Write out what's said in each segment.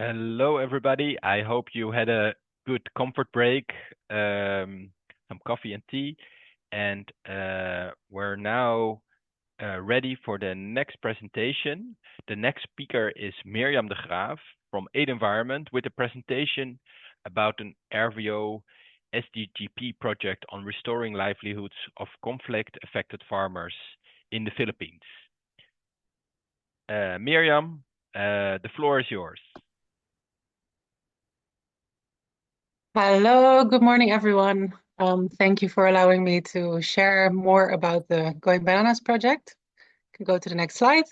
Hello, everybody. I hope you had a good comfort break, some coffee and tea, and we're now ready for the next presentation. The next speaker is Mirjam de Graaf from Aid Environment with a presentation about an RVO SDGP project on restoring livelihoods of conflict-affected farmers in the Philippines. Mirjam, the floor is yours. Hello, good morning, everyone. Thank you for allowing me to share more about the Going Bananas project. You can go to the next slide.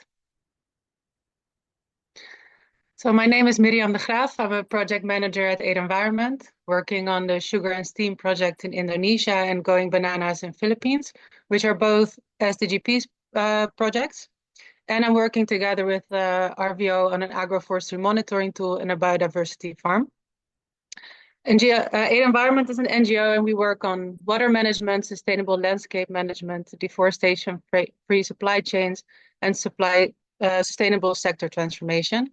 So my name is Mirjam de Graaf. I'm a project manager at Aid Environment, working on the Sugar and Steam project in Indonesia and Going Bananas in Philippines, which are both SDGP projects. And I'm working together with RVO on an agroforestry monitoring tool and a biodiversity farm. Aid Environment is an NGO, and we work on water management, sustainable landscape management, deforestation-free supply chains, and sustainable sector transformation.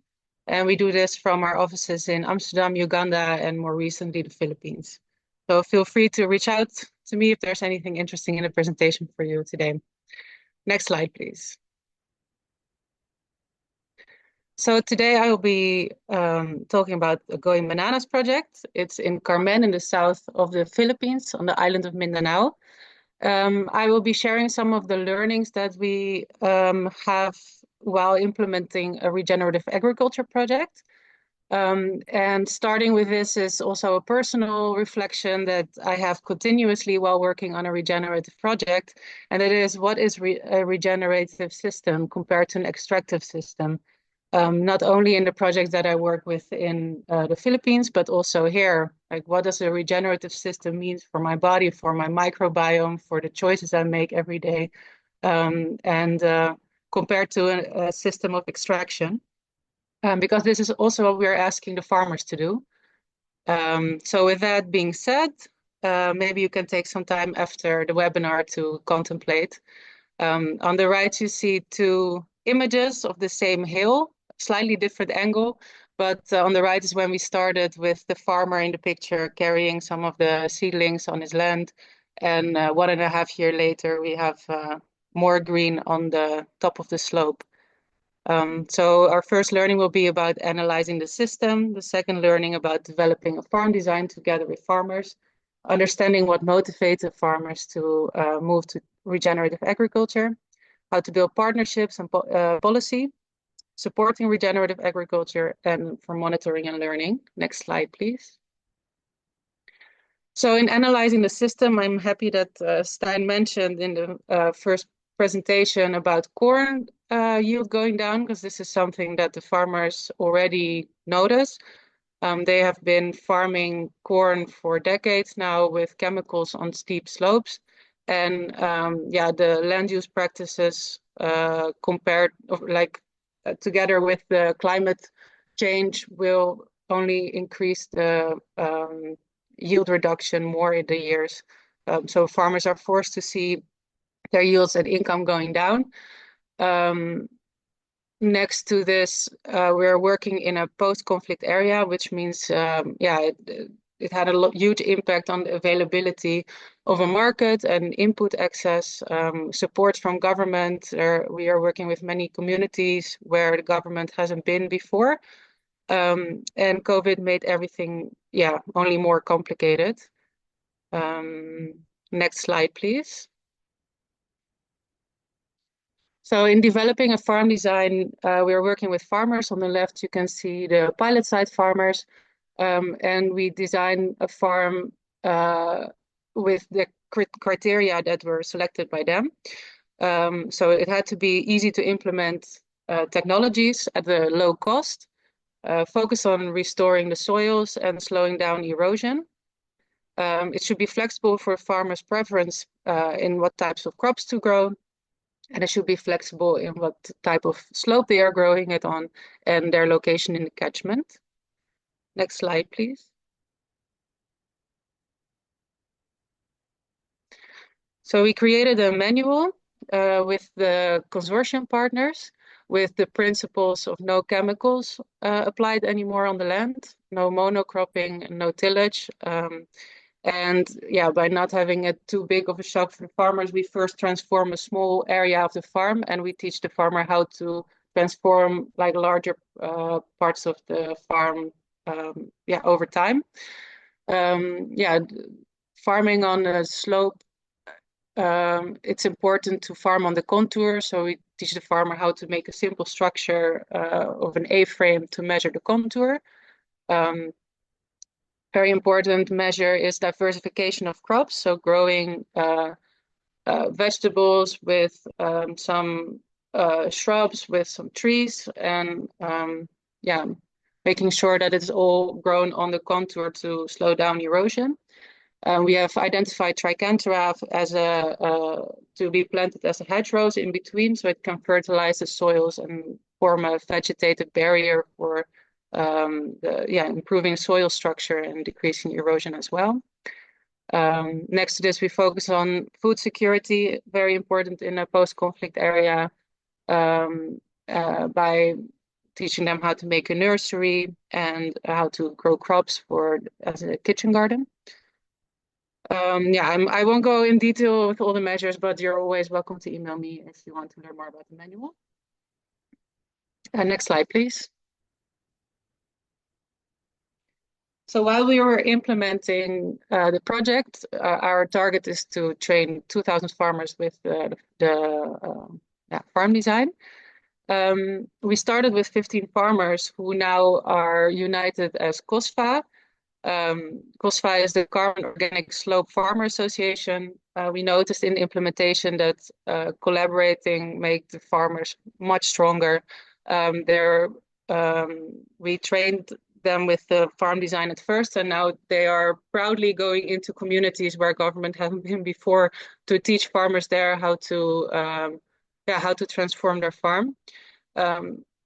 And we do this from our offices in Amsterdam, Uganda, and more recently, the Philippines. So feel free to reach out to me if there's anything interesting in the presentation for you today. Next slide, please. So today I will be talking about the Going Bananas project. It's in Carmen in the south of the Philippines on the island of Mindanao. I will be sharing some of the learnings that we have while implementing a regenerative agriculture project. And starting with this is also a personal reflection that I have continuously while working on a regenerative project. And it is, what is a regenerative system compared to an extractive system? Not only in the projects that I work with in the Philippines, but also here. Like, what does a regenerative system mean for my body, for my microbiome, for the choices I make every day, and compared to a system of extraction? Because this is also what we're asking the farmers to do. So with that being said, maybe you can take some time after the webinar to contemplate. On the right, you see two images of the same hill, slightly different angle, but on the right is when we started with the farmer in the picture carrying some of the seedlings on his land. And 1.5 years later, we have more green on the top of the slope. So our first learning will be about analyzing the system. The second learning about developing a farm design together with farmers, understanding what motivates the farmers to move to regenerative agriculture, how to build partnerships and policy, supporting regenerative agriculture, and for monitoring and learning. Next slide, please. So in analyzing the system, I'm happy that Stein mentioned in the first presentation about corn yield going down, because this is something that the farmers already notice. They have been farming corn for decades now with chemicals on steep slopes. And the land use practices together with the climate change will only increase the yield reduction more in the years. So farmers are forced to see their yields and income going down. Next to this, we're working in a post-conflict area, which means, it had a huge impact on the availability of a market and input access, support from government. We are working with many communities where the government hasn't been before. And COVID made everything, only more complicated. Next slide, please. So in developing a farm design, we are working with farmers. On the left, you can see the pilot site farmers. And we designed a farm with the criteria that were selected by them. So it had to be easy to implement technologies at a low cost, focus on restoring the soils and slowing down erosion. It should be flexible for farmers' preference in what types of crops to grow. And it should be flexible in what type of slope they are growing it on and their location in the catchment. Next slide, please. So we created a manual with the consortium partners with the principles of no chemicals applied anymore on the land, no monocropping, no tillage. And yeah, by not having it too big of a shock for farmers, we first transform a small area of the farm and we teach the farmer how to transform like larger parts of the farm over time. Farming on a slope, it's important to farm on the contour. So we teach the farmer how to make a simple structure of an A-frame to measure the contour. Very important measure is diversification of crops. So growing vegetables with some shrubs, with some trees, and making sure that it's all grown on the contour to slow down erosion. We have identified tricanthera as to be planted as a hedgerows in between, so it can fertilize the soils and form a vegetative barrier for improving soil structure and decreasing erosion as well. Next to this, we focus on food security, very important in a post-conflict area, by teaching them how to make a nursery and how to grow crops as a kitchen garden. I won't go in detail with all the measures, but you're always welcome to email me if you want to learn more about the manual. Next slide, please. So while we were implementing the project, our target is to train 2,000 farmers with the farm design. We started with 15 farmers who now are united as COSFA. COSFA is the Carbon Organic Slope Farmer Association. We noticed in the implementation that collaborating make the farmers much stronger. We trained them with the farm design at first, and now they are proudly going into communities where government hasn't been before to teach farmers there how to transform their farm.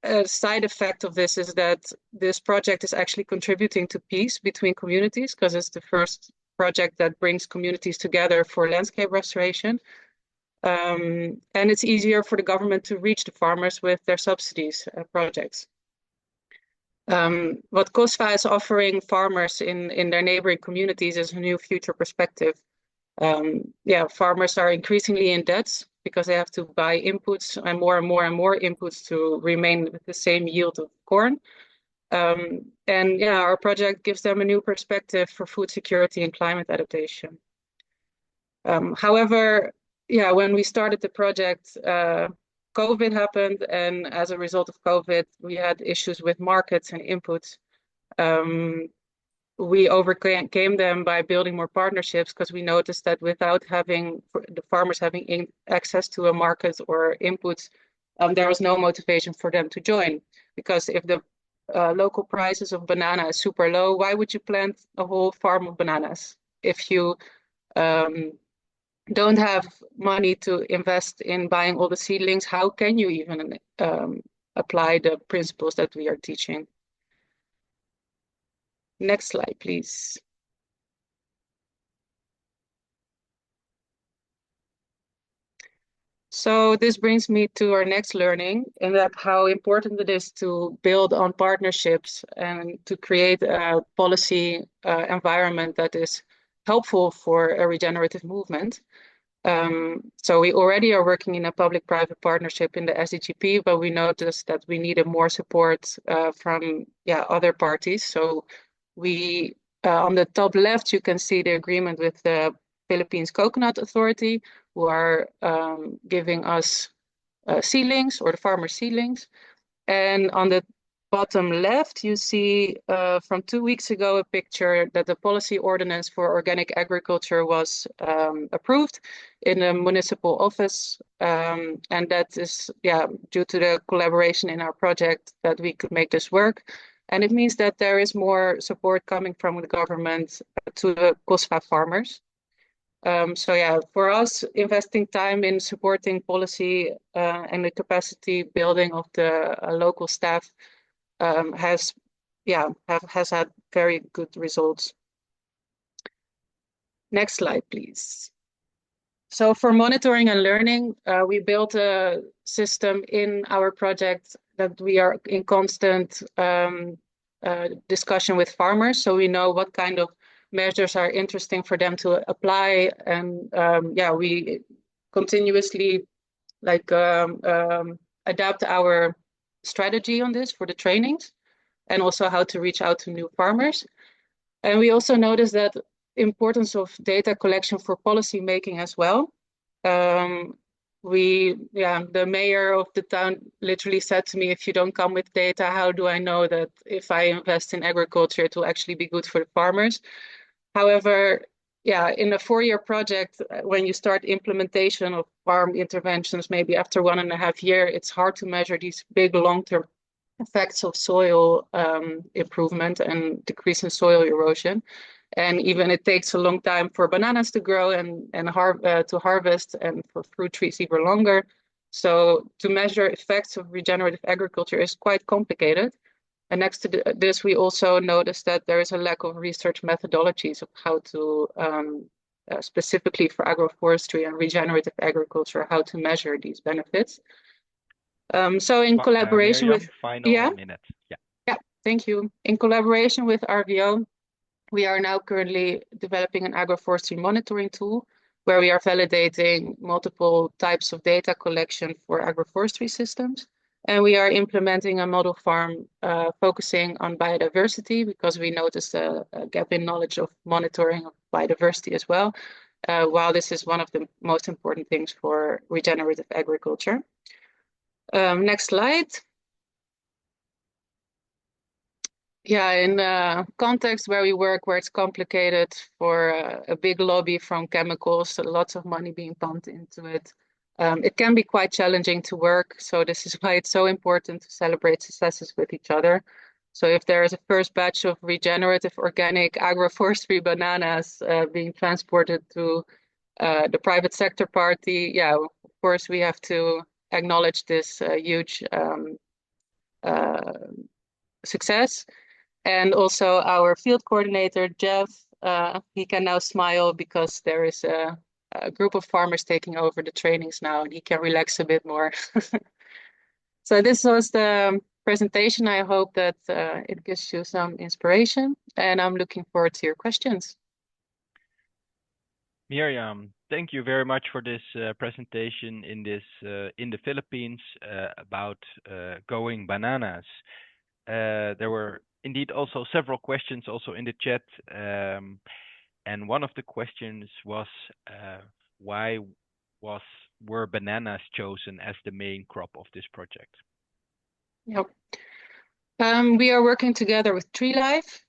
A side effect of this is that this project is actually contributing to peace between communities because it's the first project that brings communities together for landscape restoration. And it's easier for the government to reach the farmers with their subsidies projects. What COSFA is offering farmers in their neighboring communities is a new future perspective. Farmers are increasingly in debt because they have to buy inputs and more inputs to remain with the same yield of corn. Our project gives them a new perspective for food security and climate adaptation. However, when we started the project, COVID happened, and as a result of COVID, we had issues with markets and inputs. We overcame them by building more partnerships because we noticed that without having the farmers having access to a market or inputs, there was no motivation for them to join. Because if the local prices of banana is super low, why would you plant a whole farm of bananas? If you don't have money to invest in buying all the seedlings, how can you even apply the principles that we are teaching? Next slide, please. So this brings me to our next learning, and that how important it is to build on partnerships and to create a policy environment that is helpful for a regenerative movement. So we already are working in a public-private partnership in the SDGP, but we noticed that we needed more support from other parties. So we on the top left, you can see the agreement with the Philippines Coconut Authority, who are giving us seedlings or the farmer seedlings. And on the bottom left, you see from 2 weeks ago a picture that the policy ordinance for organic agriculture was approved in a municipal office. And that is due to the collaboration in our project that we could make this work. And it means that there is more support coming from the government to the COSFA farmers. For us, investing time in supporting policy and the capacity building of the local staff has had very good results. Next slide, please. So for monitoring and learning, we built a system in our project that we are in constant discussion with farmers. So we know what kind of measures are interesting for them to apply. And yeah, we continuously adapt our strategy on this for the trainings and also how to reach out to new farmers. And we also noticed that importance of data collection for policy making as well. The mayor of the town literally said to me, if you don't come with data, how do I know that if I invest in agriculture, it will actually be good for the farmers? However, yeah, in a 4-year project, when you start implementation of farm interventions, maybe after 1.5 years, it's hard to measure these big long-term effects of soil improvement and decrease in soil erosion. And even it takes a long time for bananas to grow and to harvest, and for fruit trees even longer. So to measure effects of regenerative agriculture is quite complicated. And next to this, we also noticed that there is a lack of research methodologies of how to, specifically for agroforestry and regenerative agriculture, how to measure these benefits. So in collaboration Miriam, with, final minute. Yeah, thank you. In collaboration with RVO, we are now currently developing an agroforestry monitoring tool where we are validating multiple types of data collection for agroforestry systems. And we are implementing a model farm focusing on biodiversity because we noticed a gap in knowledge of monitoring of biodiversity as well, while this is one of the most important things for regenerative agriculture. Next slide. Yeah, in a context where we work, where it's complicated for a big lobby from chemicals, lots of money being pumped into it, it can be quite challenging to work. So this is why it's so important to celebrate successes with each other. So if there is a first batch of regenerative organic agroforestry bananas being transported to the private sector party, yeah, of course we have to acknowledge this huge success. And also our field coordinator, Jeff, he can now smile because there is a group of farmers taking over the trainings now, and he can relax a bit more. So this was the presentation. I hope that it gives you some inspiration, and I'm looking forward to your questions. Miriam, thank you very much for this presentation in the Philippines about going bananas. There were indeed also several questions also in the chat, and one of the questions was why were bananas chosen as the main crop of this project? Yep. We are working together with Tree Life.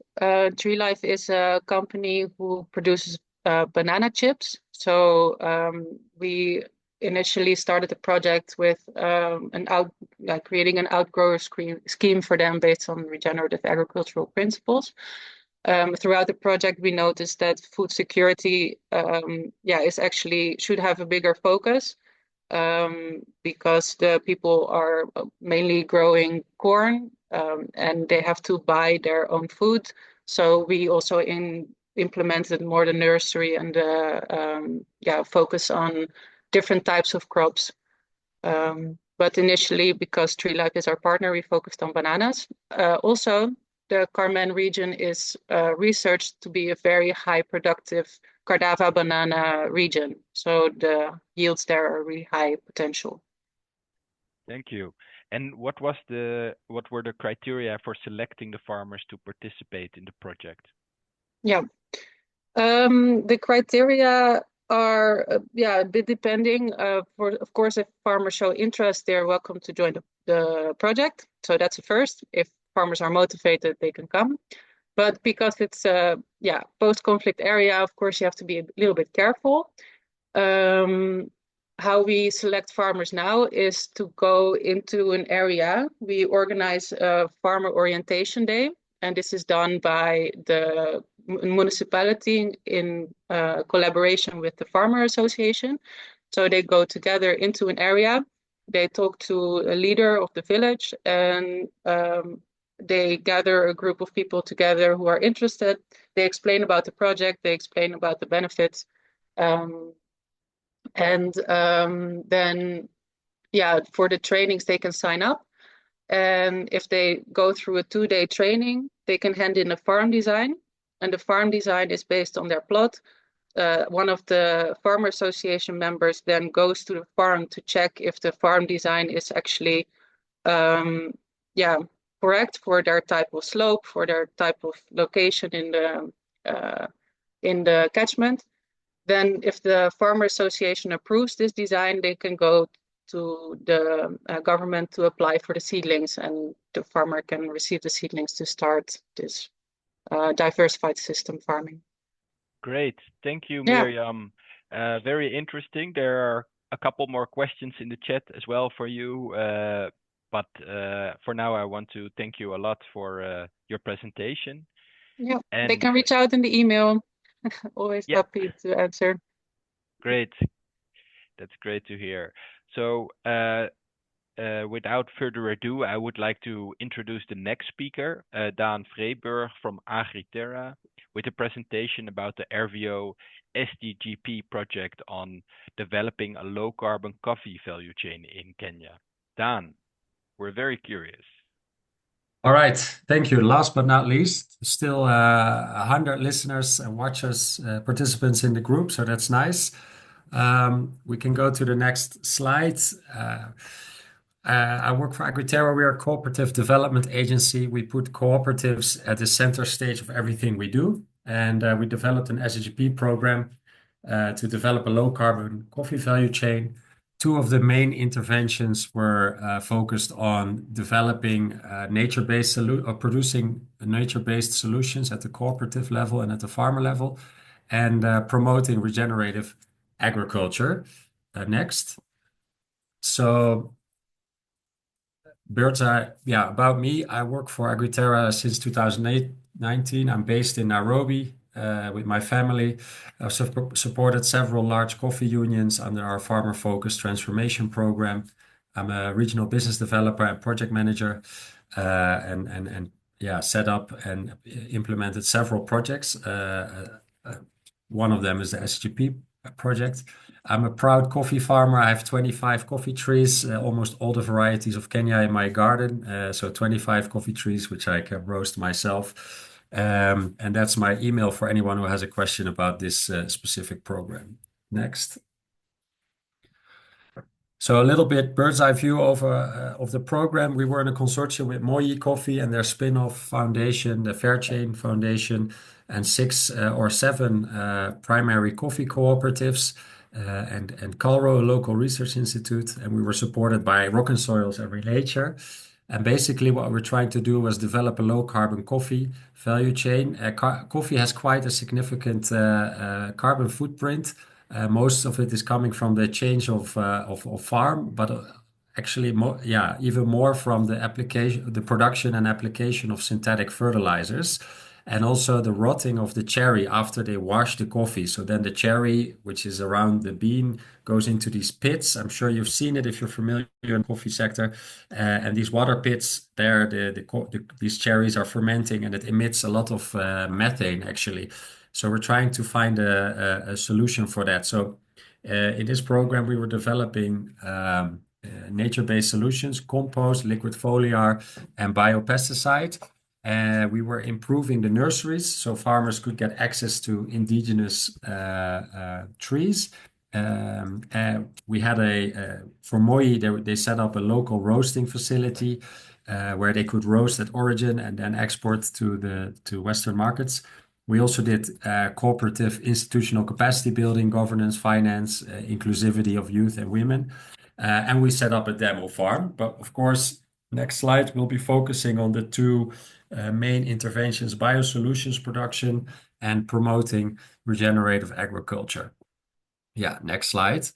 Tree Life is a company who produces banana chips. So we initially started the project with creating an outgrower scheme for them based on regenerative agricultural principles. Throughout the project, we noticed that food security, should have a bigger focus because the people are mainly growing corn and they have to buy their own food. So we also implemented more the nursery and focus on different types of crops. But initially, because Tree Life is our partner, we focused on bananas. Also, the Carmen region is researched to be a very high productive Cardava banana region. So the yields there are really high potential. Thank you. And what were the criteria for selecting the farmers to participate in the project? Yeah. The criteria are a bit depending. Of course, if farmers show interest, they're welcome to join the project. So that's the first. If farmers are motivated, they can come. But because it's a post-conflict area, of course, you have to be a little bit careful. How we select farmers now is to go into an area. We organize a farmer orientation day, and this is done by the municipality in collaboration with the farmer association. So they go together into an area, they talk to a leader of the village, and they gather a group of people together who are interested. They explain about the project, they explain about the benefits. And then, yeah, for the trainings, they can sign up. And if they go through a 2-day training, they can hand in a farm design. And the farm design is based on their plot. One of the farmer association members then goes to the farm to check if the farm design is actually yeah, correct for their type of slope, for their type of location in the catchment. Then if the farmer association approves this design, they can go to the government to apply for the seedlings, and the farmer can receive the seedlings to start this diversified system farming. Great. Thank you, Yeah. Miriam. Very interesting. There are a couple more questions in the chat as well for you. But for now, I want to thank you a lot for your presentation. Yeah, and they can reach out in the email. Always yeah, happy to answer. great. That's great to hear. So without further ado, I would like to introduce the next speaker, Daan Vreeburg from AgriTerra, with a presentation about the RVO SDGP project on developing a low-carbon coffee value chain in Kenya. Daan, we're very curious. All right, thank you. Last but not least, still 100 listeners and watchers, participants in the group, so that's nice. We can go to the next slide. I work for AgriTerra. We are a cooperative development agency. We put cooperatives at the center stage of everything we do. And we developed an SDGP program to develop a low carbon coffee value chain. Two of the main interventions were focused on developing nature-based or producing nature-based solutions at the cooperative level and at the farmer level, and promoting regenerative agriculture. Next. So bird's eye, yeah, about me. I work for AgriTerra since 2019. I'm based in Nairobi with my family. I've supported several large coffee unions under our farmer-focused transformation program. I'm a regional business developer and project manager, and yeah, set up and implemented several projects. One of them is the SDGP project. I'm a proud coffee farmer. I have 25 coffee trees, almost all the varieties of Kenya in my garden. So 25 coffee trees, which I can roast myself. And that's my email for anyone who has a question about this specific program. Next. So a little bit bird's eye view of the program. We were in a consortium with Moyi Coffee and their spin-off foundation, the Fairchain Foundation, and 6 or 7 primary coffee cooperatives, and Calro, a local research institute. And we were supported by Rock Soils and reNature. And basically what we're trying to do was develop a low carbon coffee value chain. Coffee has quite a significant carbon footprint. Most of it is coming from the change of farm, but actually, even more from the application, the production and application of synthetic fertilizers, and also the rotting of the cherry after they wash the coffee. So then the cherry, which is around the bean, goes into these pits. I'm sure you've seen it if you're familiar in the coffee sector. And these water pits, there, these cherries are fermenting, and it emits a lot of methane, actually. So we're trying to find a solution for that. So in this program, we were developing nature-based solutions, compost, liquid foliar, and biopesticide. We were improving the nurseries so farmers could get access to indigenous trees. We had for Moyi, they set up a local roasting facility where they could roast at origin and then export to Western markets. We also did cooperative institutional capacity building, governance, finance, inclusivity of youth and women. And we set up a demo farm. But of course, next slide, we'll be focusing on the 2 main interventions, biosolutions production and promoting regenerative agriculture. Yeah, next slide.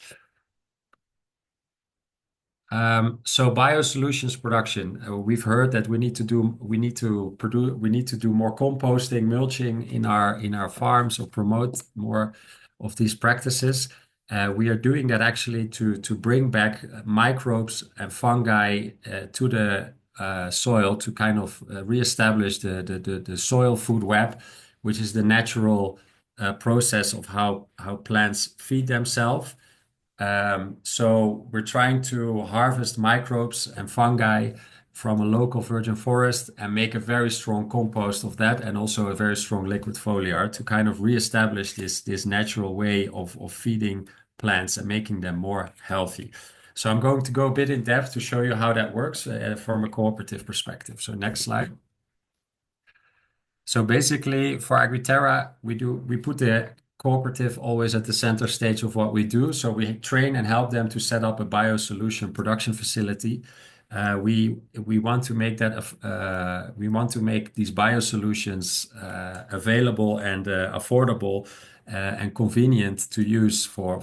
So biosolutions production, we've heard that we need to do more composting, mulching in our farms, or promote more of these practices. We are doing that actually to bring back microbes and fungi to the soil to kind of reestablish the soil food web, which is the natural process of how plants feed themselves. So we're trying to harvest microbes and fungi from a local virgin forest and make a very strong compost of that, and also a very strong liquid foliar to kind of reestablish this natural way of feeding plants and making them more healthy. So I'm going to go a bit in depth to show you how that works from a cooperative perspective. So next slide. So basically, for Agriterra, we put the cooperative always at the center stage of what we do. So we train and help them to set up a biosolution production facility. We want to make these biosolutions available and affordable and convenient to use for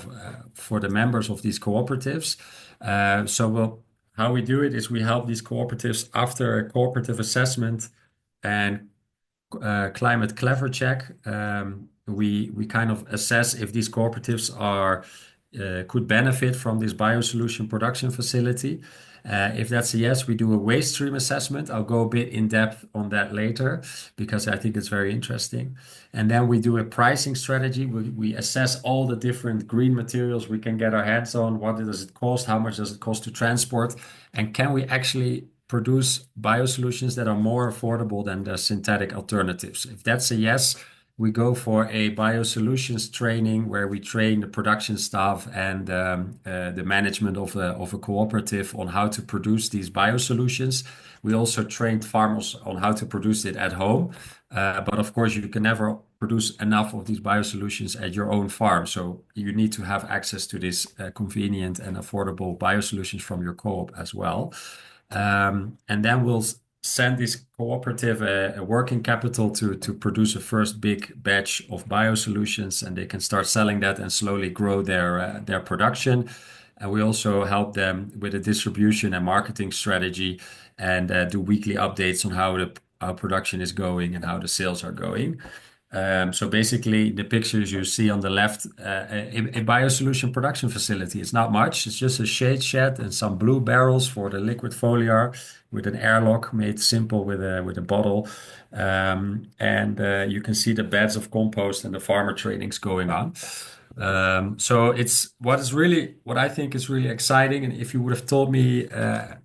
the members of these cooperatives. How we do it is we help these cooperatives after a cooperative assessment and climate clever check. We kind of assess if these cooperatives could benefit from this biosolution production facility. If that's a yes, we do a waste stream assessment. I'll go a bit in depth on that later because I think it's very interesting. And then we do a pricing strategy. We assess all the different green materials we can get our hands on. What does it cost? How much does it cost to transport? And can we actually produce biosolutions that are more affordable than the synthetic alternatives? If that's a yes, we go for a biosolutions training where we train the production staff and the management of a cooperative on how to produce these biosolutions. We also trained farmers on how to produce it at home. But of course, you can never produce enough of these biosolutions at your own farm. So you need to have access to these convenient and affordable biosolutions from your co-op as well. And then we'll send this cooperative a working capital to produce a first big batch of biosolutions, and they can start selling that and slowly grow their production. And we also help them with a distribution and marketing strategy and do weekly updates on how production is going and how the sales are going. So basically, the pictures you see on the left, a biosolution production facility. It's not much. It's just a shade shed and some blue barrels for the liquid foliar with an airlock made simple with a bottle. And you can see the beds of compost and the farmer trainings going on. So it's what I think is really exciting. And if you would have told me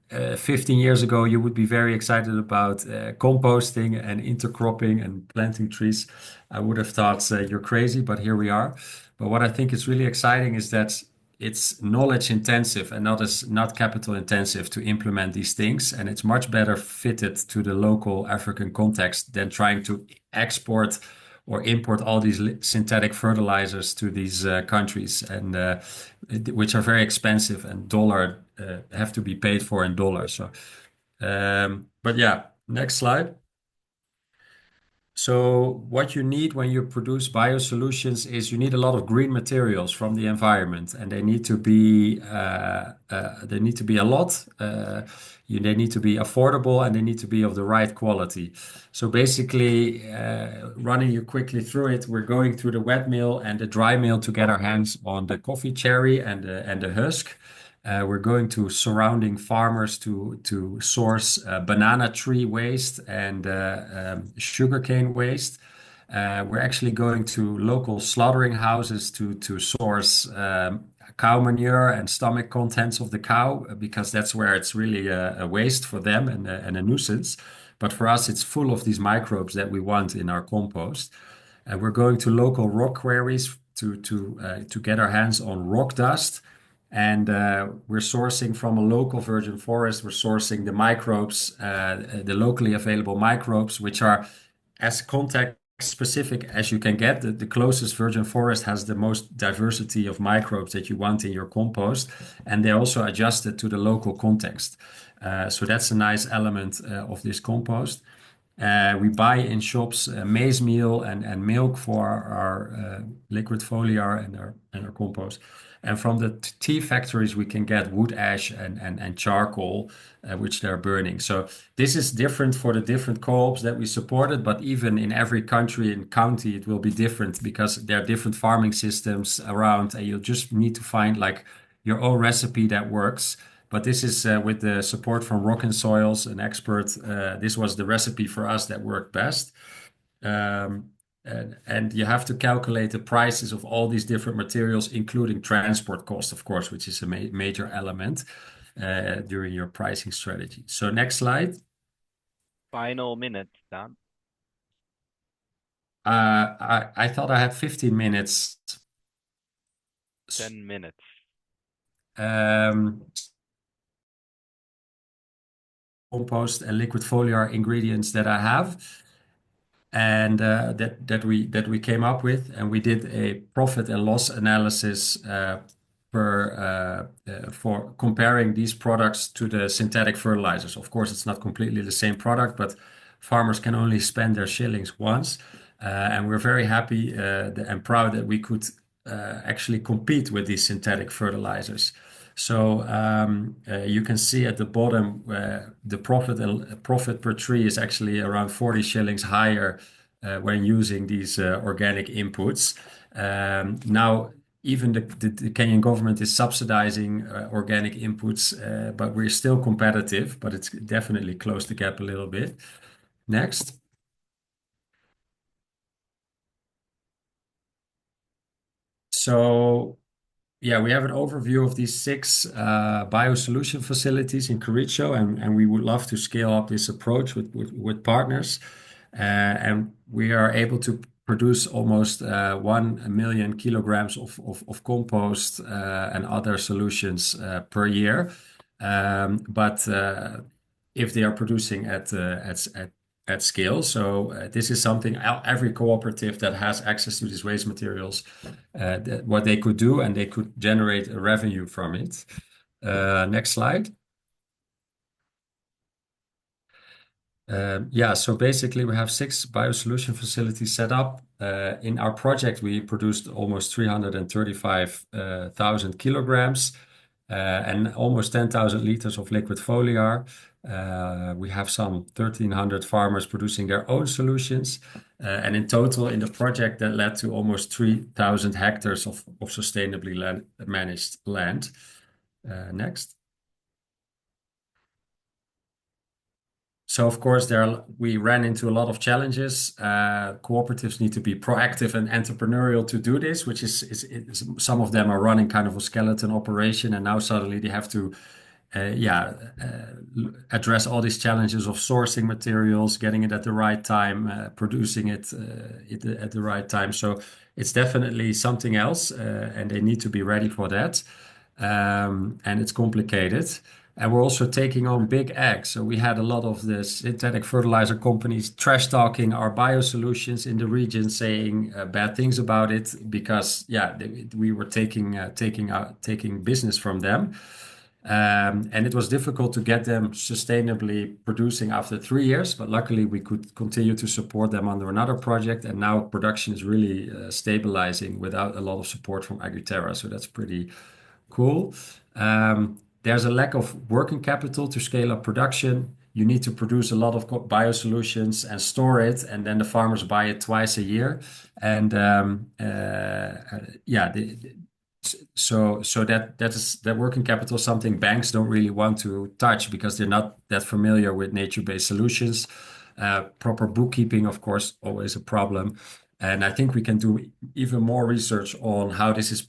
15 years ago, you would be very excited about composting and intercropping and planting trees, I would have thought you're crazy, but here we are. But what I think is really exciting is that it's knowledge intensive and not capital intensive to implement these things. And it's much better fitted to the local African context than trying to export or import all these synthetic fertilizers to these countries, and which are very expensive and have to be paid for in dollars. So, but yeah, next slide. So what you need when you produce biosolutions is you need a lot of green materials from the environment, and they need to be a lot. They need to be affordable, and they need to be of the right quality. So basically, running you quickly through it, we're going through the wet mill and the dry mill to get our hands on the coffee cherry and the husk. We're going to surrounding farmers to source banana tree waste and sugarcane waste. We're actually going to local slaughtering houses to source cow manure and stomach contents of the cow, because that's where it's really a waste for them and a nuisance. But for us, it's full of these microbes that we want in our compost. We're going to local rock quarries to get our hands on rock dust. And we're sourcing from a local virgin forest. We're sourcing the microbes, the locally available microbes, which are as context specific as you can get. The closest virgin forest has the most diversity of microbes that you want in your compost, and they're also adjusted to the local context. So that's a nice element of this compost. We buy in shops maize meal and milk for our liquid foliar and our compost. And from the tea factories, we can get wood ash and charcoal, which they're burning. So this is different for the different co-ops that we supported, but even in every country and county, it will be different because there are different farming systems around, and you'll just need to find like your own recipe that works. But this is with the support from Rock and Soils, an expert. This was the recipe for us that worked best. and you have to calculate the prices of all these different materials, including transport cost, of course, which is a major element during your pricing strategy. So next slide. Final minute, Dan. I thought I had 15 minutes. 10 minutes. Compost and liquid foliar ingredients that I have, and that we came up with, and we did a profit and loss analysis for comparing these products to the synthetic fertilizers. Of course, it's not completely the same product, but farmers can only spend their shillings once, and we're very happy and proud that we could actually compete with these synthetic fertilizers. So you can see at the bottom the profit per tree is actually around 40 shillings higher when using these organic inputs. Now, even the Kenyan government is subsidizing organic inputs, but we're still competitive, but it's definitely closed the gap a little bit. Next. So yeah, we have an overview of these 6 biosolution facilities in Kericho, and we would love to scale up this approach with partners. And we are able to produce almost 1 million kilograms of compost and other solutions per year. But if they are producing at scale, so this is something every cooperative that has access to these waste materials, what they could do, and they could generate a revenue from it. Next slide. Yeah, so basically we have 6 biosolution facilities set up. In our project, we produced almost 335,000 kilograms and almost 10,000 liters of liquid foliar. We have some 1,300 farmers producing their own solutions. And in total, in the project, that led to almost 3,000 hectares of sustainably managed land. Next. So of course, we ran into a lot of challenges. Cooperatives need to be proactive and entrepreneurial to do this, which is some of them are running kind of a skeleton operation, and now suddenly they have to address all these challenges of sourcing materials, getting it at the right time, producing it at the right time. So it's definitely something else, and they need to be ready for that. And it's complicated. And we're also taking on big ag. So we had a lot of the synthetic fertilizer companies trash talking our biosolutions in the region, saying bad things about it because, we were taking business from them. And it was difficult to get them sustainably producing after 3 years, but luckily we could continue to support them under another project. And now production is really stabilizing without a lot of support from Agriterra. So that's pretty cool. There's a lack of working capital to scale up production. You need to produce a lot of biosolutions and store it, and then the farmers buy it twice a year. And so that working capital is something banks don't really want to touch because they're not that familiar with nature-based solutions. Proper bookkeeping, of course, always a problem. And I think we can do even more research on how this is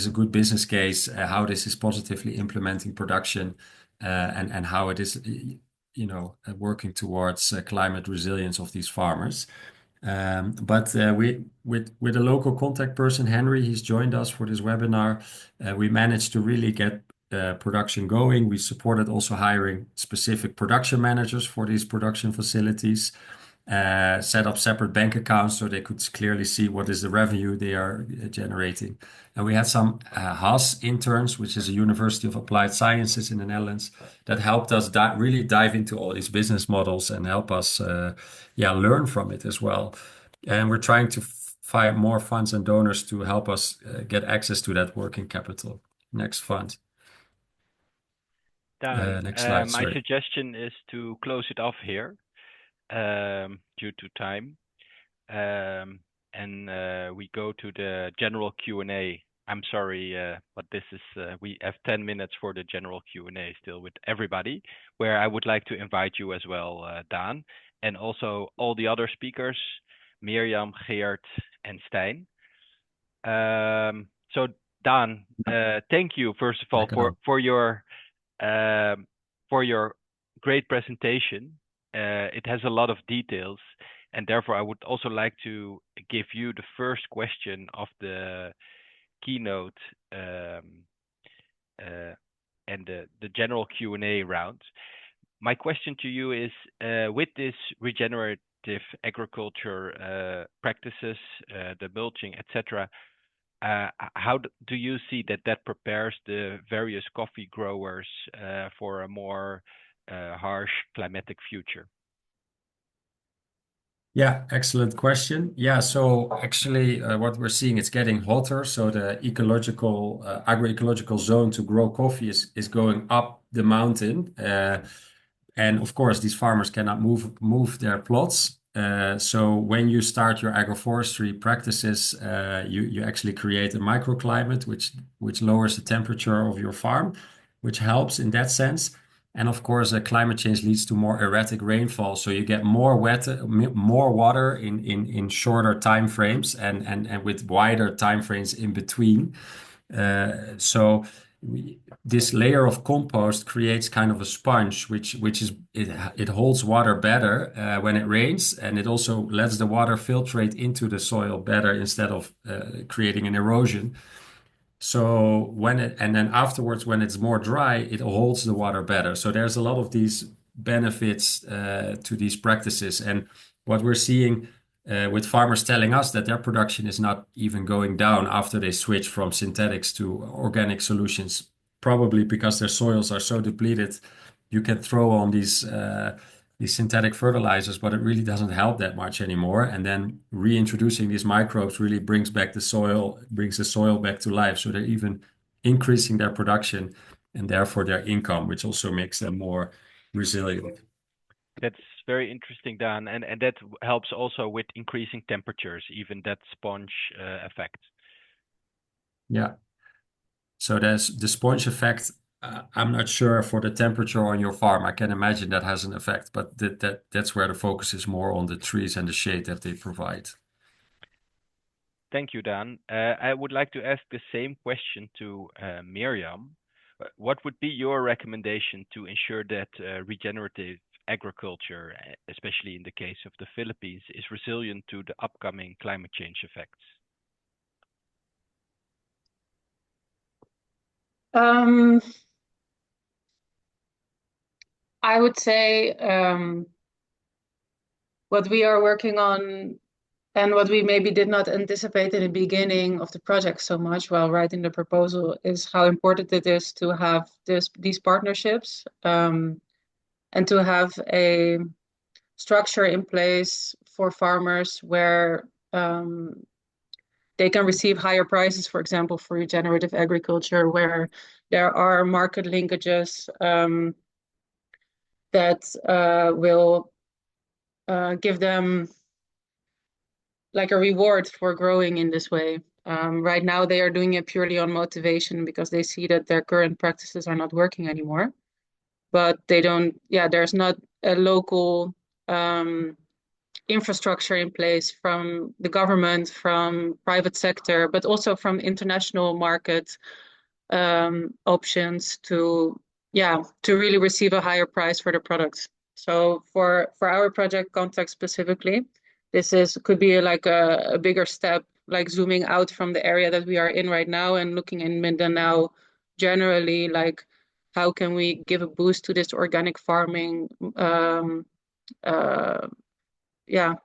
a good business case, how this is positively implementing production, and how it is, working towards climate resilience of these farmers. But with a local contact person, Henry, he's joined us for this webinar. We managed to really get production going. We supported also hiring specific production managers for these production facilities. Set up separate bank accounts so they could clearly see what is the revenue they are generating. And we had some HAS interns, which is a University of Applied Sciences in the Netherlands, that helped us really dive into all these business models and help us learn from it as well. And we're trying to find more funds and donors to help us get access to that working capital. Next fund. Next slide. My suggestion is to close it off here. Due to time, and we go to the general Q&A. I'm sorry, but this is we have 10 minutes for the general Q&A still with everybody, where I would like to invite you as well, Dan, and also all the other speakers. Mirjam, Geert, and Stijn. So Daan, thank you first of all for your great presentation. It has a lot of details, and therefore I would also like to give you the first question of the keynote and the general Q&A round. My question to you is, with this regenerative agriculture practices, the mulching, etc., how do you see that prepares the various coffee growers for a more harsh climatic future? Yeah, excellent question. Yeah, so actually what we're seeing, it's getting hotter. So the ecological, agroecological zone to grow coffee is going up the mountain. And of course, these farmers cannot move their plots. So when you start your agroforestry practices, you actually create a microclimate which lowers the temperature of your farm, which helps in that sense. And of course, climate change leads to more erratic rainfall. So you get more water in shorter time frames and with wider time frames in between. So this layer of compost creates kind of a sponge, which it holds water better when it rains, and it also lets the water filtrate into the soil better instead of creating an erosion. So and then afterwards, when it's more dry, it holds the water better. So there's a lot of these benefits to these practices. And what we're seeing with farmers telling us that their production is not even going down after they switch from synthetics to organic solutions, probably because their soils are so depleted. You can throw on these synthetic fertilizers, but it really doesn't help that much anymore. And then reintroducing these microbes really brings the soil back to life. So they're even increasing their production and therefore their income, which also makes them more resilient. That's very interesting, Dan, and that helps also with increasing temperatures, even that sponge effect. Yeah. So there's the sponge effect. I'm not sure for the temperature on your farm. I can imagine that has an effect, but that's where the focus is more on the trees and the shade that they provide. Thank you, Dan. I would like to ask the same question to Mirjam. What would be your recommendation to ensure that regenerative agriculture, especially in the case of the Philippines, is resilient to the upcoming climate change effects? I would say what we are working on and what we maybe did not anticipate in the beginning of the project so much while writing the proposal is how important it is to have these partnerships and to have a structure in place for farmers where they can receive higher prices, for example, for regenerative agriculture, where there are market linkages that will give them like a reward for growing in this way. Right now, they are doing it purely on motivation because they see that their current practices are not working anymore. But they don't, there's not a local infrastructure in place from the government, from private sector, but also from international market options to really receive a higher price for the products. So for our project context specifically, could be like a bigger step, like zooming out from the area that we are in right now and looking in Mindanao generally, like how can we give a boost to this organic farming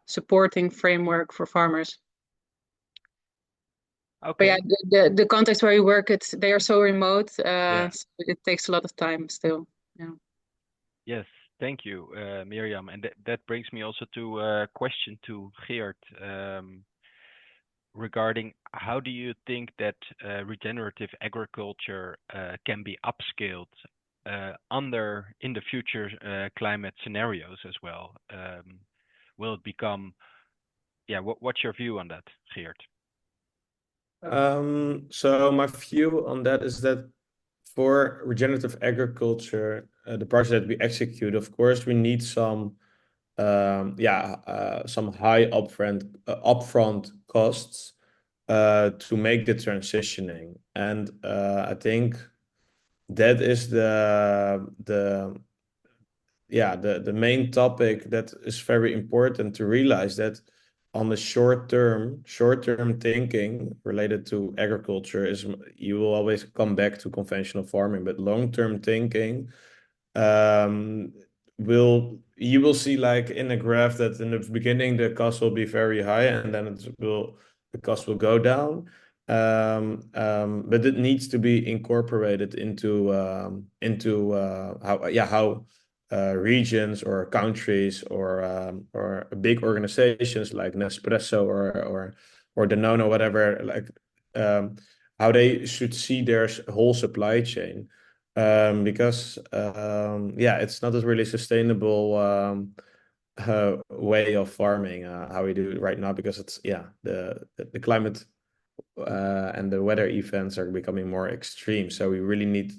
supporting framework for farmers. Okay. But yeah, the context where we work, they are so remote, so it takes a lot of time still. Yeah. Yes, thank you, Mirjam. And that brings me also to a question to Geert regarding how do you think that regenerative agriculture can be upscaled in the future climate scenarios as well? Will it become, what's your view on that, Geert? So my view on that is that for regenerative agriculture, the project that we execute, of course, we need some some high upfront costs to make the transitioning. And I think that is the main topic that is very important to realize, that on the short term thinking related to agriculture is you will always come back to conventional farming, but long-term thinking you will see, like in a graph, that in the beginning the cost will be very high and then the cost will go down. But it needs to be incorporated into how regions or countries or big organizations like Nespresso or Danone or whatever, like how they should see their whole supply chain. Because it's not a really sustainable way of farming how we do it right now, because it's the climate and the weather events are becoming more extreme. So we really need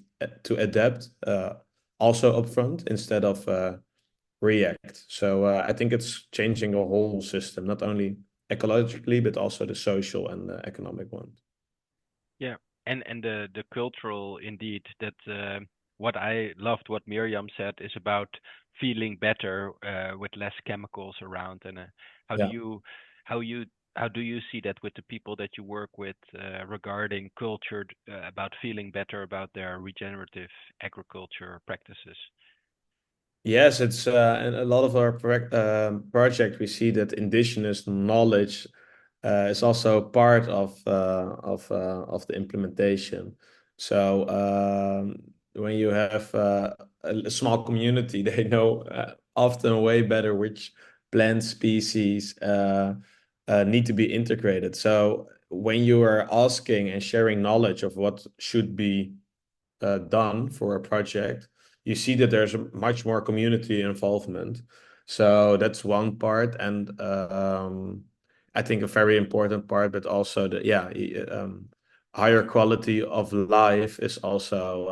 to adapt also upfront instead of react. So I think it's changing the whole system, not only ecologically, but also the social and the economic one. Yeah, and the cultural, indeed, that what I loved what Miriam said is about feeling better with less chemicals around. And how do you see that with the people that you work with regarding culture, about feeling better about their regenerative agriculture practices? Yes, it's and a lot of our project, we see that indigenous knowledge is also part of the implementation. So when you have a small community, they know often way better which plant species need to be integrated. So when you are asking and sharing knowledge of what should be done for a project, you see that there's much more community involvement. So that's one part, and I think a very important part, but also higher quality of life is also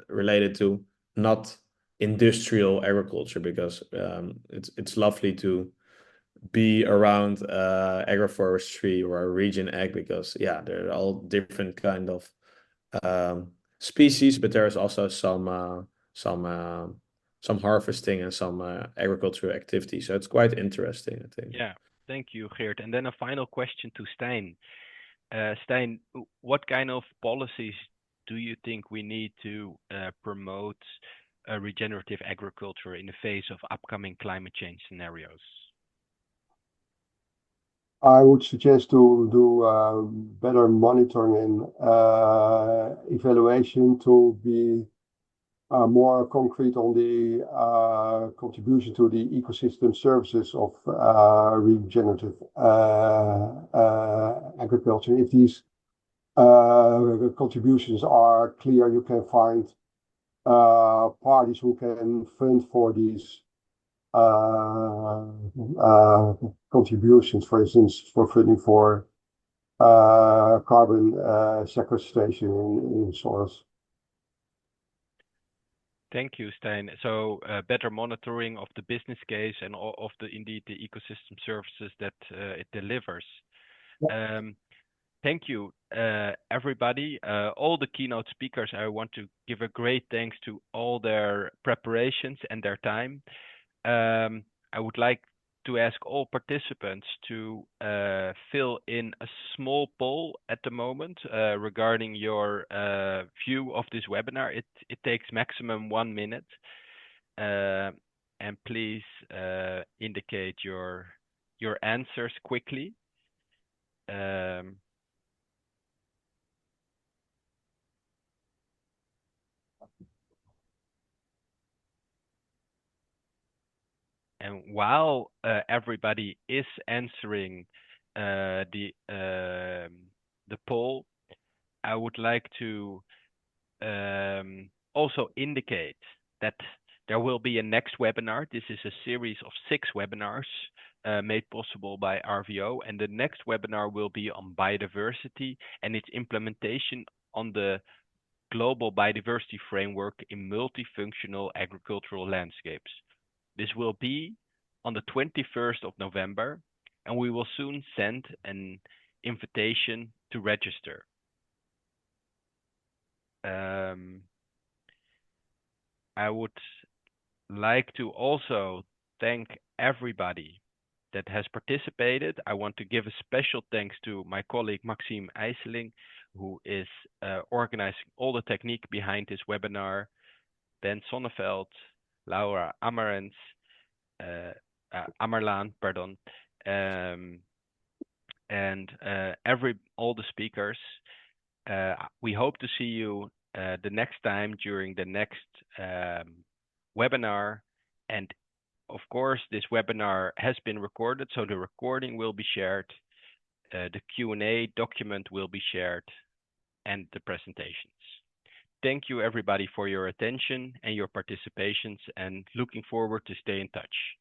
related to not industrial agriculture, because it's lovely to be around agroforestry or region ag, because they're all different kind of species, but there's also some harvesting and some agricultural activity. So it's quite interesting, I think. Yeah, thank you, Geert. And then a final question to Stijn. Stijn, what kind of policies do you think we need to promote regenerative agriculture in the face of upcoming climate change scenarios? I would suggest to do better monitoring and evaluation to be more concrete on the contribution to the ecosystem services of regenerative agriculture. If these contributions are clear, you can find parties who can fund for these contributions, for instance, for funding for carbon sequestration in soils. Thank you, Stijn. So better monitoring of the business case and of the ecosystem services that it delivers. Yeah. Thank you, everybody. All the keynote speakers, I want to give a great thanks to all their preparations and their time. I would like to ask all participants to fill in a small poll at the moment regarding your view of this webinar. It takes maximum 1 minute. And please indicate your answers quickly. And while everybody is answering the poll, I would like to also indicate that there will be a next webinar. This is a series of 6 webinars made possible by RVO, and the next webinar will be on biodiversity and its implementation on the global biodiversity framework in multifunctional agricultural landscapes. This will be on the 21st of November, and we will soon send an invitation to register. I would like to also thank everybody that has participated. I want to give a special thanks to my colleague Maxime IJsseling, who is organizing all the technique behind this webinar, Ben Sonneveld, Laura Amarens, Amarlaan, pardon, and all the speakers. We hope to see you the next time during the next webinar. And of course, this webinar has been recorded, so the recording will be shared. The Q&A document will be shared, and the presentations. Thank you everybody for your attention and your participations, and looking forward to stay in touch.